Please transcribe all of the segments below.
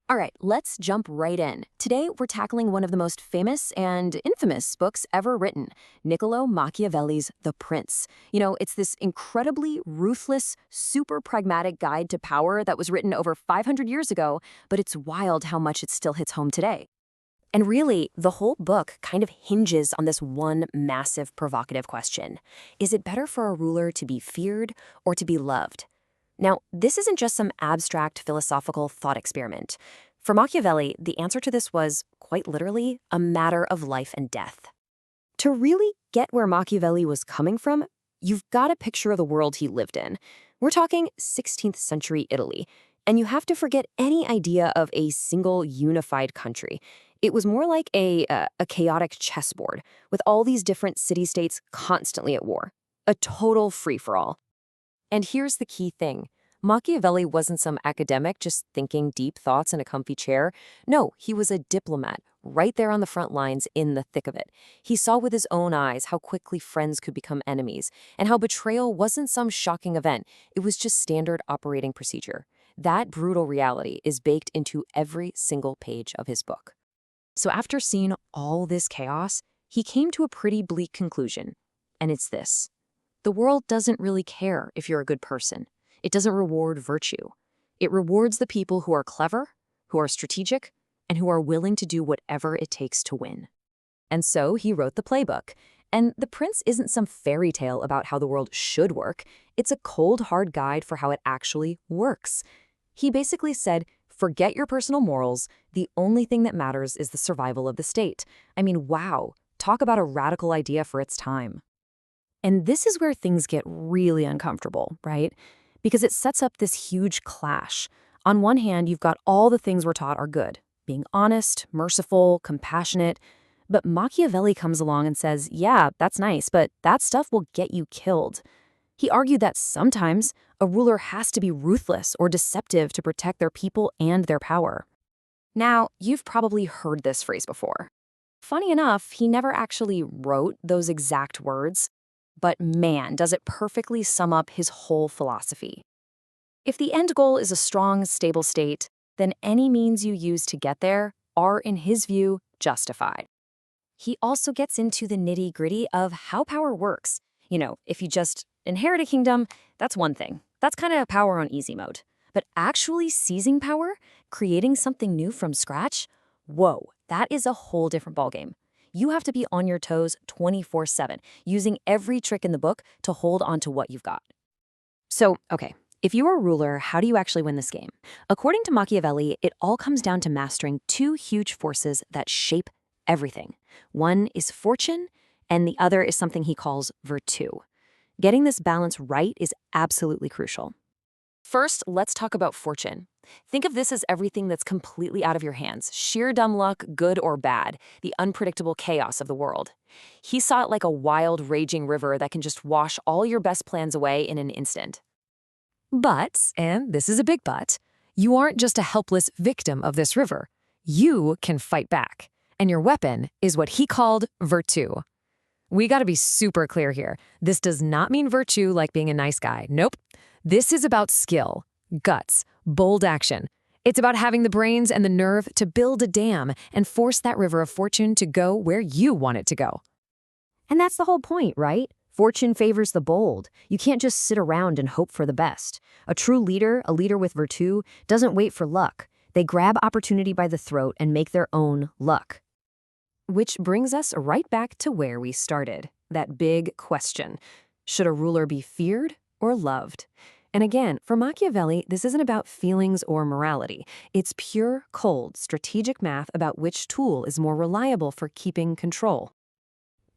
All right, let's jump right in. Today, we're tackling one of the most famous and infamous books ever written, Niccolò Machiavelli's The Prince. It's this incredibly ruthless, super pragmatic guide to power that was written over 500 years ago, but it's wild how much it still hits home today. And really, the whole book kind of hinges on this one massive provocative question. Is it better for a ruler to be feared or to be loved? Now, this isn't just some abstract philosophical thought experiment. For Machiavelli, the answer to this was, quite literally, a matter of life and death. To really get where Machiavelli was coming from, you've got a picture of the world he lived in. We're talking 16th century Italy, and you have to forget any idea of a single unified country. It was more like a chaotic chessboard, with all these different city-states constantly at war. A total free-for-all. And here's the key thing. Machiavelli wasn't some academic just thinking deep thoughts in a comfy chair. No, he was a diplomat, right there on the front lines in the thick of it. He saw with his own eyes how quickly friends could become enemies, and how betrayal wasn't some shocking event. It was just standard operating procedure. That brutal reality is baked into every single page of his book. So after seeing all this chaos, he came to a pretty bleak conclusion, and it's this. The world doesn't really care if you're a good person. It doesn't reward virtue. It rewards the people who are clever, who are strategic, and who are willing to do whatever it takes to win. And so he wrote the playbook. And The Prince isn't some fairy tale about how the world should work. It's a cold, hard guide for how it actually works. He basically said, forget your personal morals. The only thing that matters is the survival of the state. I mean, wow, talk about a radical idea for its time. And this is where things get really uncomfortable, right? Because it sets up this huge clash. On one hand, you've got all the things we're taught are good, being honest, merciful, compassionate. But Machiavelli comes along and says, yeah, that's nice, but that stuff will get you killed. He argued that sometimes a ruler has to be ruthless or deceptive to protect their people and their power. Now, you've probably heard this phrase before. Funny enough, he never actually wrote those exact words. But man, does it perfectly sum up his whole philosophy. If the end goal is a strong, stable state, then any means you use to get there are, in his view, justified. He also gets into the nitty-gritty of how power works. If you just inherit a kingdom, that's one thing. That's kind of power on easy mode. But actually seizing power, creating something new from scratch, whoa, that is a whole different ballgame. You have to be on your toes 24/7, using every trick in the book to hold on to what you've got. So, okay, if you're a ruler, how do you actually win this game? According to Machiavelli, it all comes down to mastering two huge forces that shape everything. One is fortune, and the other is something he calls virtue. Getting this balance right is absolutely crucial. First, let's talk about fortune. Think of this as everything that's completely out of your hands, sheer dumb luck, good or bad, the unpredictable chaos of the world. He saw it like a wild, raging river that can just wash all your best plans away in an instant. But, and this is a big but, you aren't just a helpless victim of this river. You can fight back. And your weapon is what he called virtue. We gotta be super clear here. This does not mean virtue like being a nice guy. Nope. This is about skill, guts, bold action. It's about having the brains and the nerve to build a dam and force that river of fortune to go where you want it to go. And that's the whole point, right? Fortune favors the bold. You can't just sit around and hope for the best. A true leader, a leader with virtue, doesn't wait for luck. They grab opportunity by the throat and make their own luck. Which brings us right back to where we started, that big question. Should a ruler be feared or loved? And again, for Machiavelli, this isn't about feelings or morality. It's pure, cold, strategic math about which tool is more reliable for keeping control.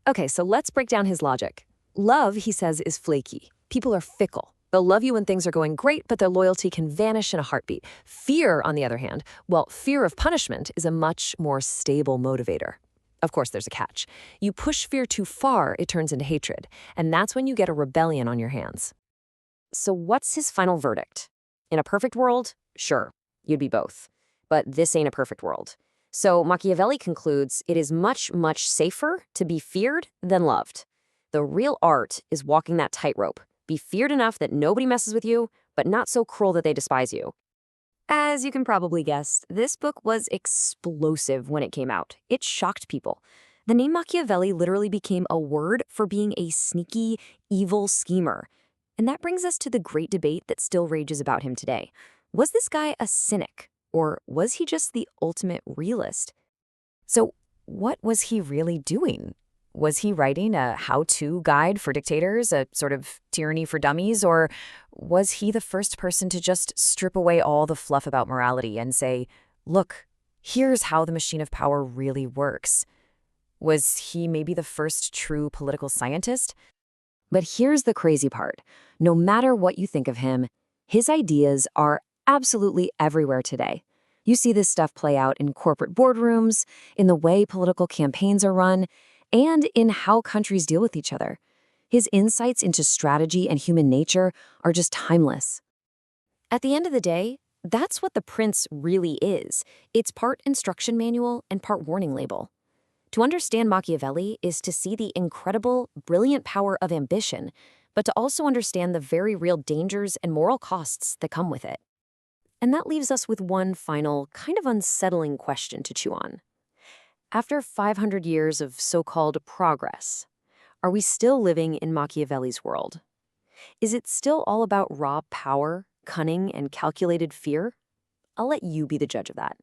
Okay, so let's break down his logic. Love, he says, is flaky. People are fickle. They'll love you when things are going great, but their loyalty can vanish in a heartbeat. Fear, on the other hand, well, fear of punishment is a much more stable motivator. Of course, there's a catch. You push fear too far, it turns into hatred. And that's when you get a rebellion on your hands. So what's his final verdict? In a perfect world, sure, you'd be both. But this ain't a perfect world. So Machiavelli concludes it is much, much safer to be feared than loved. The real art is walking that tightrope. Be feared enough that nobody messes with you, but not so cruel that they despise you. As you can probably guess, this book was explosive when it came out. It shocked people. The name Machiavelli literally became a word for being a sneaky, evil schemer. And that brings us to the great debate that still rages about him today. Was this guy a cynic, or was he just the ultimate realist? So, what was he really doing? Was he writing a how-to guide for dictators, a sort of tyranny for dummies, or was he the first person to just strip away all the fluff about morality and say, look, here's how the machine of power really works? Was he maybe the first true political scientist? But here's the crazy part. No matter what you think of him, his ideas are absolutely everywhere today. You see this stuff play out in corporate boardrooms, in the way political campaigns are run, and in how countries deal with each other. His insights into strategy and human nature are just timeless. At the end of the day, that's what The Prince really is. It's part instruction manual and part warning label. To understand Machiavelli is to see the incredible, brilliant power of ambition, but to also understand the very real dangers and moral costs that come with it. And that leaves us with one final, kind of unsettling question to chew on. After 500 years of so-called progress, are we still living in Machiavelli's world? Is it still all about raw power, cunning, and calculated fear? I'll let you be the judge of that.